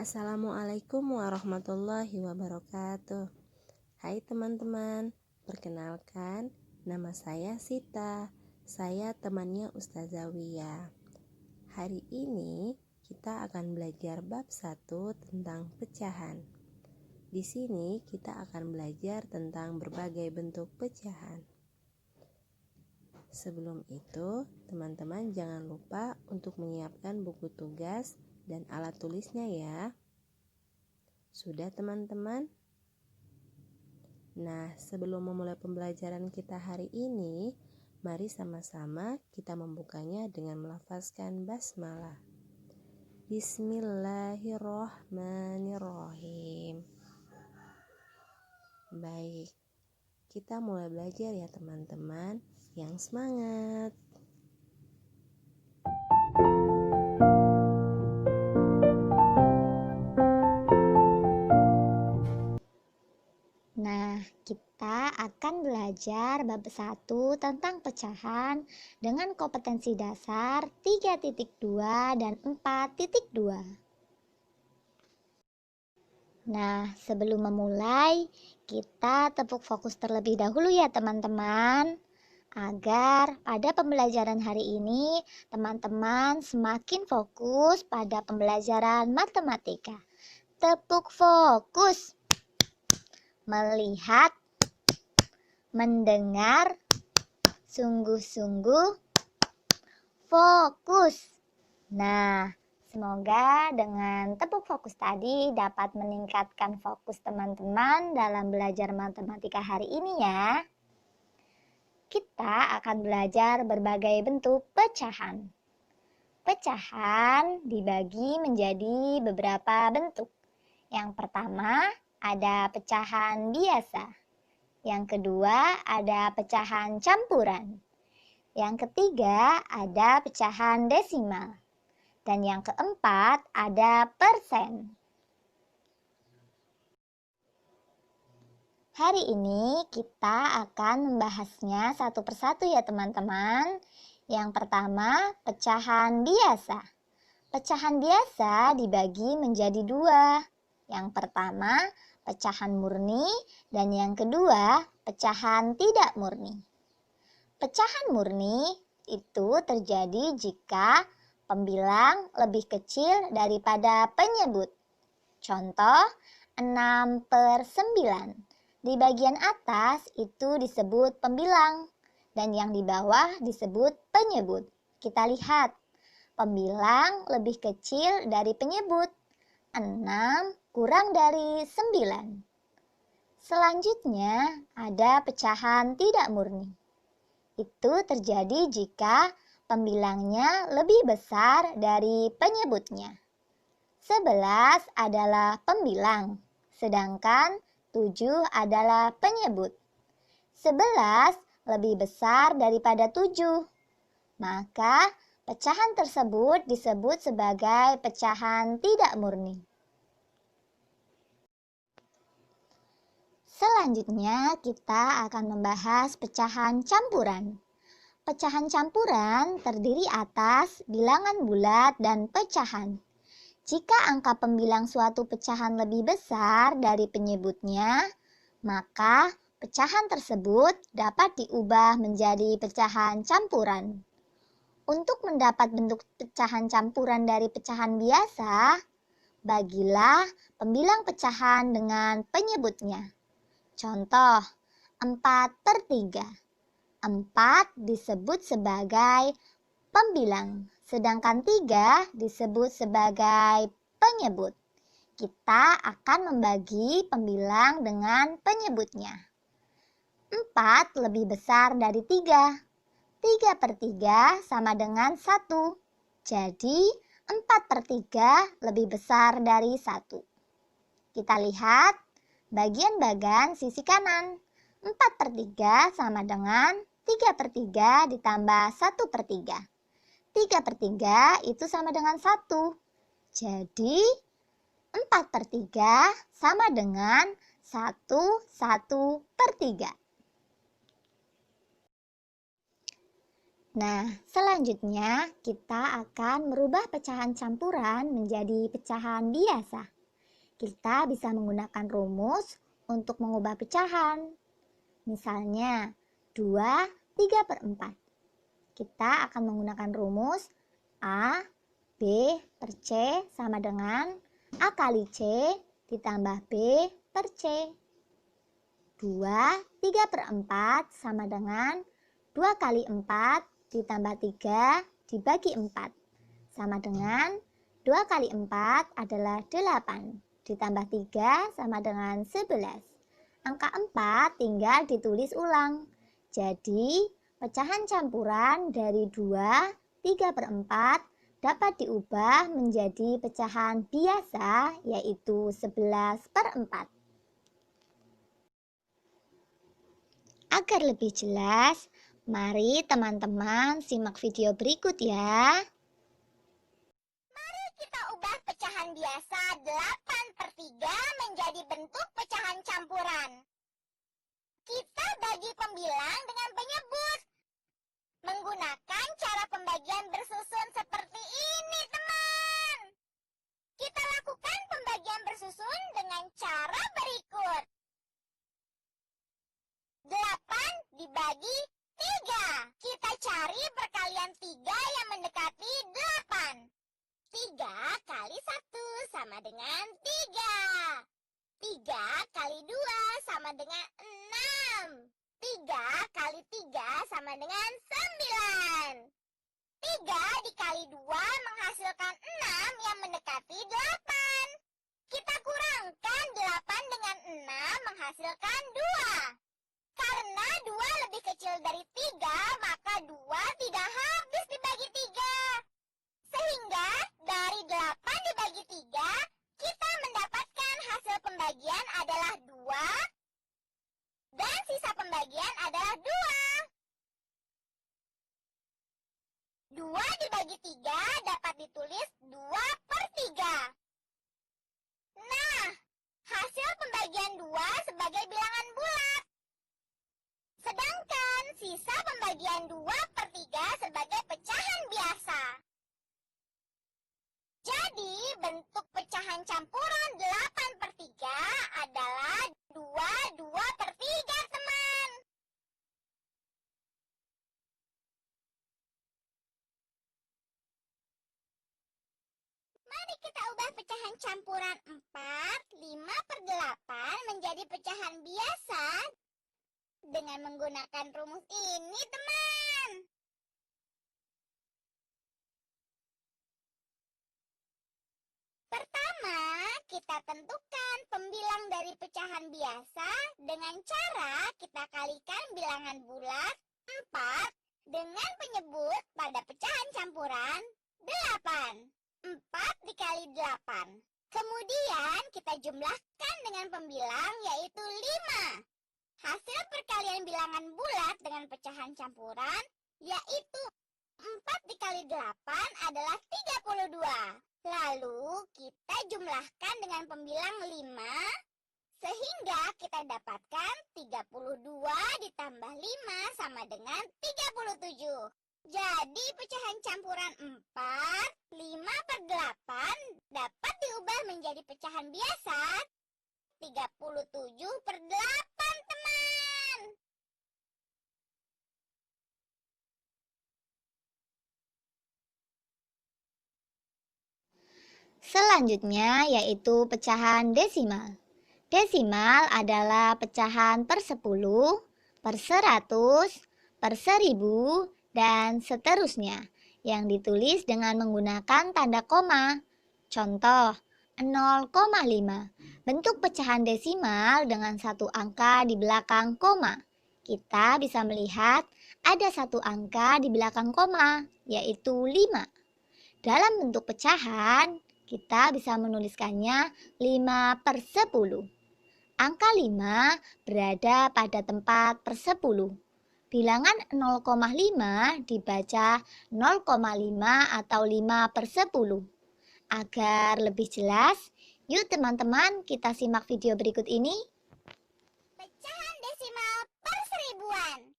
Assalamualaikum warahmatullahi wabarakatuh. Hai teman-teman, perkenalkan nama saya Sita. Saya temannya Ustazah Wia. Hari ini kita akan belajar bab 1 tentang pecahan. Di sini kita akan belajar tentang berbagai bentuk pecahan. Sebelum itu, teman-teman jangan lupa untuk menyiapkan buku tugas dan alat tulisnya ya. Sudah teman-teman? Nah, sebelum memulai pembelajaran kita hari ini, mari sama-sama kita membukanya dengan melafazkan basmalah. Bismillahirrohmanirrohim. Baik, kita mulai belajar ya teman-teman. Yang semangat! Nah, kita akan belajar bab 1 tentang pecahan dengan kompetensi dasar 3.2 dan 4.2. Nah, sebelum memulai, kita tepuk fokus terlebih dahulu ya teman-teman, agar pada pembelajaran hari ini teman-teman semakin fokus pada pembelajaran matematika. Tepuk fokus. Melihat, mendengar, sungguh-sungguh, fokus. Nah, semoga dengan tepuk fokus tadi dapat meningkatkan fokus teman-teman dalam belajar matematika hari ini ya. Kita akan belajar berbagai bentuk pecahan. Pecahan dibagi menjadi beberapa bentuk. Yang pertama, ada pecahan biasa. Yang kedua, ada pecahan campuran. Yang ketiga, ada pecahan desimal. Dan yang keempat, ada persen. Hari ini kita akan membahasnya satu persatu ya teman-teman. Yang pertama, pecahan biasa. Pecahan biasa dibagi menjadi dua. Yang pertama, pecahan murni, dan yang kedua, pecahan tidak murni. Pecahan murni itu terjadi jika pembilang lebih kecil daripada penyebut. Contoh, 6/9. Di bagian atas itu disebut pembilang, dan yang di bawah disebut penyebut. Kita lihat, pembilang lebih kecil dari penyebut. 6 kurang dari 9. Selanjutnya ada pecahan tidak murni. Itu terjadi jika pembilangnya lebih besar dari penyebutnya. 11 adalah pembilang, sedangkan 7 adalah penyebut. 11 lebih besar daripada 7. Maka pecahan tersebut disebut sebagai pecahan tidak murni. Selanjutnya kita akan membahas pecahan campuran. Pecahan campuran terdiri atas bilangan bulat dan pecahan. Jika angka pembilang suatu pecahan lebih besar dari penyebutnya, maka pecahan tersebut dapat diubah menjadi pecahan campuran. Untuk mendapat bentuk pecahan campuran dari pecahan biasa, bagilah pembilang pecahan dengan penyebutnya. Contoh, 4/3. 4 disebut sebagai pembilang, sedangkan 3 disebut sebagai penyebut. Kita akan membagi pembilang dengan penyebutnya. 4 lebih besar dari 3. 3/3 sama dengan 1. Jadi, 4/3 lebih besar dari 1. Kita lihat bagian bagan sisi kanan. 4/3 sama dengan 3/3 ditambah 1/3. 3/3 itu sama dengan 1. Jadi, 4/3 sama dengan 1/3. Nah, selanjutnya kita akan merubah pecahan campuran menjadi pecahan biasa. Kita bisa menggunakan rumus untuk mengubah pecahan. Misalnya, 2/3/4. Kita akan menggunakan rumus A, B per C sama dengan A kali C ditambah B per C. 2/3/4 sama dengan 2 kali 4 ditambah 3 dibagi 4. Sama dengan 2 kali 4 adalah 8. Ditambah 3 sama dengan 11. Angka 4 tinggal ditulis ulang. Jadi, pecahan campuran dari 2/3/4 dapat diubah menjadi pecahan biasa, yaitu 11/4. Agar lebih jelas, mari teman-teman simak video berikut ya. Mari kita ubah pecahan biasa 8/3 menjadi bentuk pecahan campuran. Kita bagi pembilang dengan penyebut. Menggunakan cara pembagian bersusun seperti ini, teman. Kita lakukan pembagian bersusun dengan cara berikut. 8 dibagi 3. Kita cari perkalian 3 yang mendekati 8. 3 kali 1 sama dengan 3. 3 kali 2 sama dengan 6. 3 kali 3 sama dengan 9. 3 dikali 2 menghasilkan 6 yang mendekati 8. Kita kurangkan 8 dengan 6 menghasilkan 2. Karena 2 lebih kecil dari 3, maka 2 tidak habis dibagi 3. Sehingga dari 8 dibagi 3, kita mendapatkan hasil pembagian adalah 2, dan sisa pembagian adalah 2. 2 dibagi 3 dapat ditulis 2/3. Nah, hasil pembagian 2 sebagai bilangan bulat. Sedangkan sisa pembagian 2/3 sebagai pecahan biasa. Jadi, bentuk pecahan campuran 8/3 adalah 2/3, teman. Mari kita ubah pecahan campuran 4/5/8 menjadi pecahan biasa dengan menggunakan rumus ini, teman. Pertama, kita tentukan pembilang dari pecahan biasa dengan cara kita kalikan bilangan bulat 4 dengan penyebut pada pecahan campuran 8. 4 dikali 8. Kemudian kita jumlahkan dengan pembilang yaitu 5. Hasil perkalian bilangan bulat dengan pecahan campuran yaitu 4 dikali 8 adalah 32. Lalu kita jumlahkan dengan pembilang 5 sehingga kita dapatkan 32 ditambah 5 sama dengan 37. Jadi pecahan campuran 4/5/8 dapat diubah menjadi pecahan biasa 37/8, teman. Selanjutnya yaitu pecahan desimal. Desimal adalah pecahan per 10, per 100, per 1000, dan seterusnya yang ditulis dengan menggunakan tanda koma. Contoh, 0,5. Bentuk pecahan desimal dengan satu angka di belakang koma. Kita bisa melihat ada satu angka di belakang koma, yaitu 5. Dalam bentuk pecahan, kita bisa menuliskannya 5/10. Angka 5 berada pada tempat per 10. Bilangan 0,5 dibaca 0,5 atau 5/10. Agar lebih jelas, yuk teman-teman kita simak video berikut ini. Pecahan desimal per seribuan.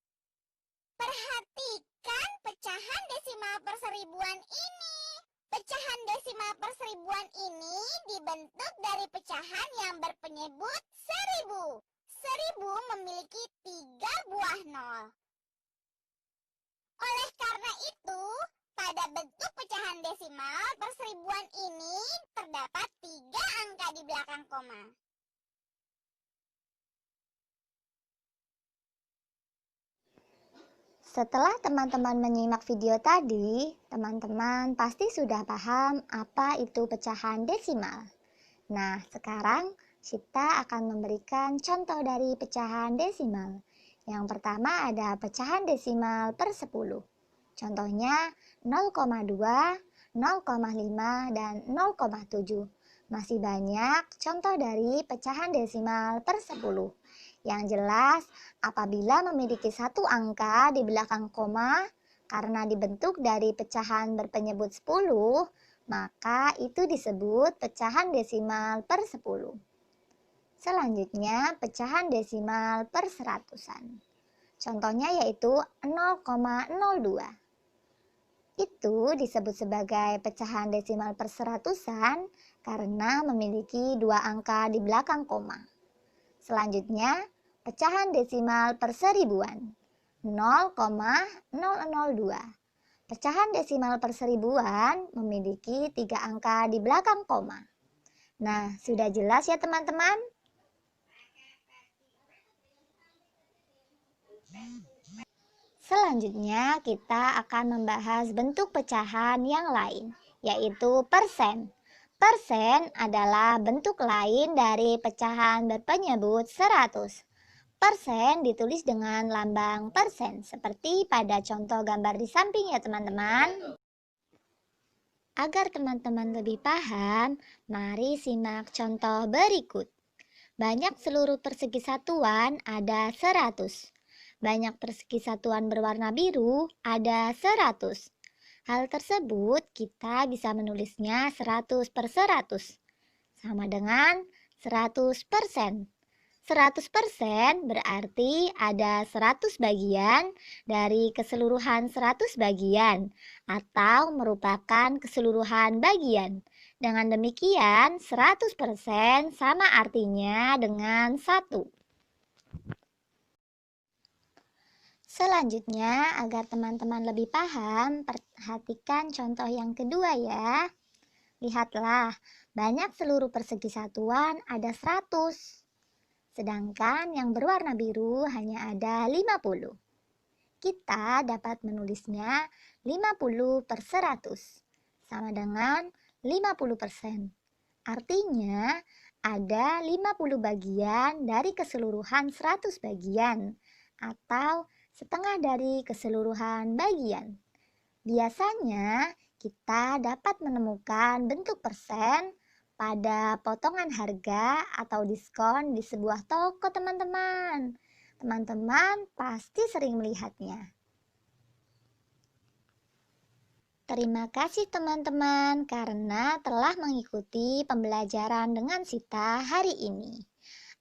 Perhatikan Bukan pecahan desimal perseribuan ini. Pecahan desimal perseribuan ini dibentuk dari pecahan yang berpenyebut 1000. 1000 memiliki 3 buah nol. Oleh karena itu, pada bentuk pecahan desimal perseribuan ini terdapat 3 angka di belakang koma. Setelah teman-teman menyimak video tadi, teman-teman pasti sudah paham apa itu pecahan desimal. Nah, sekarang Sita akan memberikan contoh dari pecahan desimal. Yang pertama ada pecahan desimal per 10. Contohnya 0,2, 0,5, dan 0,7. Masih banyak contoh dari pecahan desimal per 10. Yang jelas, apabila memiliki satu angka di belakang koma, karena dibentuk dari pecahan berpenyebut 10, maka itu disebut pecahan desimal per 10. Selanjutnya, pecahan desimal per seratusan. Contohnya yaitu 0,02. Itu disebut sebagai pecahan desimal per seratusan karena memiliki 2 angka di belakang koma. Selanjutnya, pecahan desimal per seribuan 0,002. Pecahan desimal per seribuan memiliki 3 angka di belakang koma. Nah, sudah jelas ya teman-teman? Selanjutnya, kita akan membahas bentuk pecahan yang lain, yaitu persen. Persen adalah bentuk lain dari pecahan berpenyebut 100. Persen ditulis dengan lambang persen, seperti pada contoh gambar di samping ya teman-teman. Agar teman-teman lebih paham, mari simak contoh berikut. Banyak seluruh persegi satuan ada 100. Banyak persegi satuan berwarna biru ada 100. Hal tersebut kita bisa menulisnya 100 per 100. Sama dengan 100%. 100% berarti ada 100 bagian dari keseluruhan 100 bagian atau merupakan keseluruhan bagian. Dengan demikian 100% sama artinya dengan 1. Selanjutnya, agar teman-teman lebih paham, perhatikan contoh yang kedua ya. Lihatlah, banyak seluruh persegi satuan ada 100. Sedangkan yang berwarna biru hanya ada 50. Kita dapat menulisnya 50 per 100. Sama dengan 50%. Artinya, ada 50 bagian dari keseluruhan 100 bagian atau setengah dari keseluruhan bagian. Biasanya kita dapat menemukan bentuk persen pada potongan harga atau diskon di sebuah toko teman-teman. Teman-teman pasti sering melihatnya. Terima kasih teman-teman karena telah mengikuti pembelajaran dengan Sita hari ini.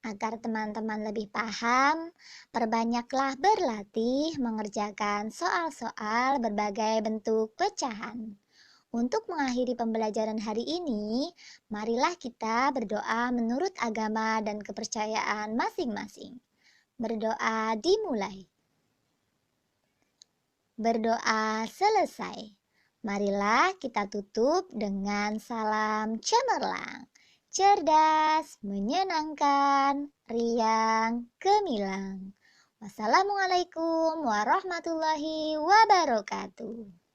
Agar teman-teman lebih paham, perbanyaklah berlatih mengerjakan soal-soal berbagai bentuk pecahan. Untuk mengakhiri pembelajaran hari ini, marilah kita berdoa menurut agama dan kepercayaan masing-masing. Berdoa dimulai. Berdoa selesai. Marilah kita tutup dengan salam cemerlang. Cerdas, menyenangkan, riang, gemilang. Wassalamualaikum warahmatullahi wabarakatuh.